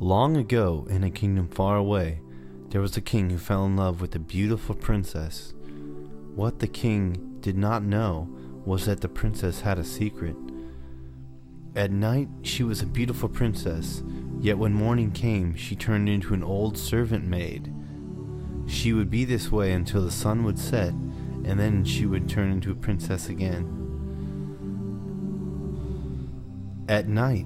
Long ago, in a kingdom far away, there was a king who fell in love with a beautiful princess. What the king did not know was that the princess had a secret. At night, she was a beautiful princess, yet when morning came, she turned into an old servant maid. She would be this way until the sun would set, and then she would turn into a princess again. At night,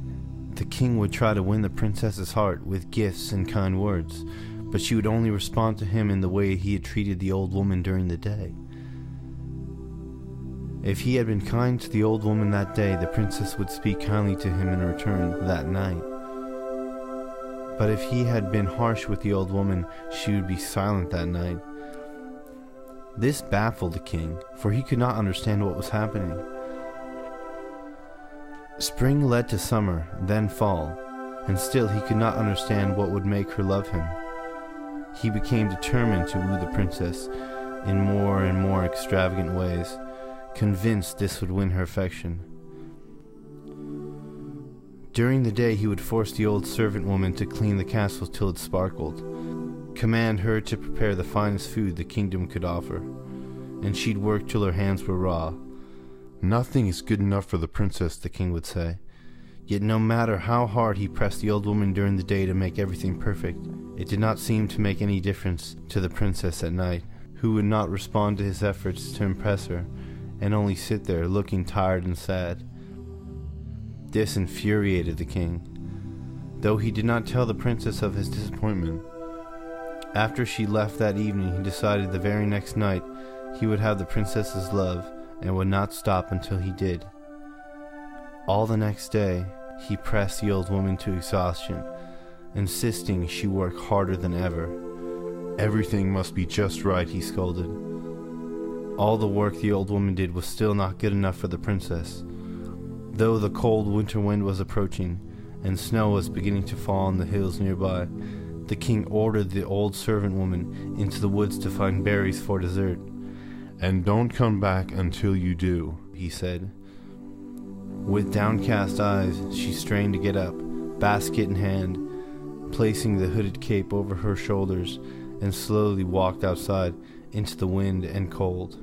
the king would try to win the princess's heart with gifts and kind words, but she would only respond to him in the way he had treated the old woman during the day. If he had been kind to the old woman that day, the princess would speak kindly to him in return that night. But if he had been harsh with the old woman, she would be silent that night. This baffled the king, for he could not understand what was happening. Spring led to summer, then fall, and still he could not understand what would make her love him. He became determined to woo the princess in more and more extravagant ways, convinced this would win her affection. During the day he would force the old servant woman to clean the castle till it sparkled, command her to prepare the finest food the kingdom could offer, and she'd work till her hands were raw. "Nothing is good enough for the princess," the king would say. Yet no matter how hard he pressed the old woman during the day to make everything perfect, it did not seem to make any difference to the princess at night, who would not respond to his efforts to impress her, and only sit there looking tired and sad. This infuriated the king, though he did not tell the princess of his disappointment. After she left that evening, he decided the very next night he would have the princess's love, and would not stop until he did. All the next day, he pressed the old woman to exhaustion, insisting she work harder than ever. "Everything must be just right," he scolded. All the work the old woman did was still not good enough for the princess. Though the cold winter wind was approaching, and snow was beginning to fall on the hills nearby, the king ordered the old servant woman into the woods to find berries for dessert. "And don't come back until you do," he said. With downcast eyes, she strained to get up, basket in hand, placing the hooded cape over her shoulders, and slowly walked outside into the wind and cold.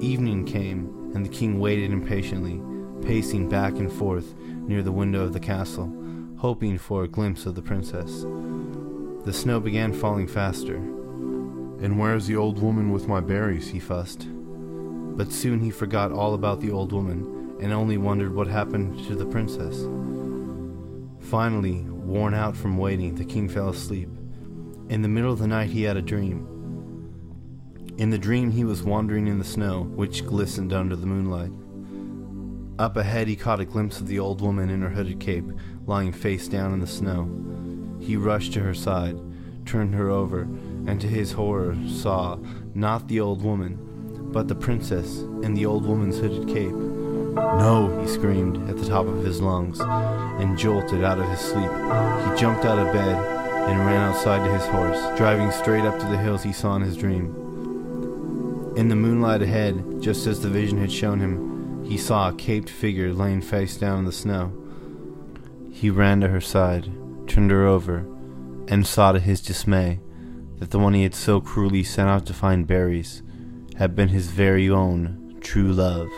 Evening came, and the king waited impatiently, pacing back and forth near the window of the castle, hoping for a glimpse of the princess. The snow began falling faster. "And where's the old woman with my berries?" he fussed. But soon he forgot all about the old woman, and only wondered what happened to the princess. Finally, worn out from waiting, the king fell asleep. In the middle of the night he had a dream. In the dream he was wandering in the snow, which glistened under the moonlight. Up ahead he caught a glimpse of the old woman in her hooded cape, lying face down in the snow. He rushed to her side, turned her over, and to his horror saw not the old woman, but the princess in the old woman's hooded cape. "No!" he screamed at the top of his lungs, and jolted out of his sleep. He jumped out of bed and ran outside to his horse, driving straight up to the hills he saw in his dream. In the moonlight ahead, just as the vision had shown him, he saw a caped figure laying face down in the snow. He ran to her side, turned her over, and saw to his dismay that the one he had so cruelly sent out to find berries had been his very own true love.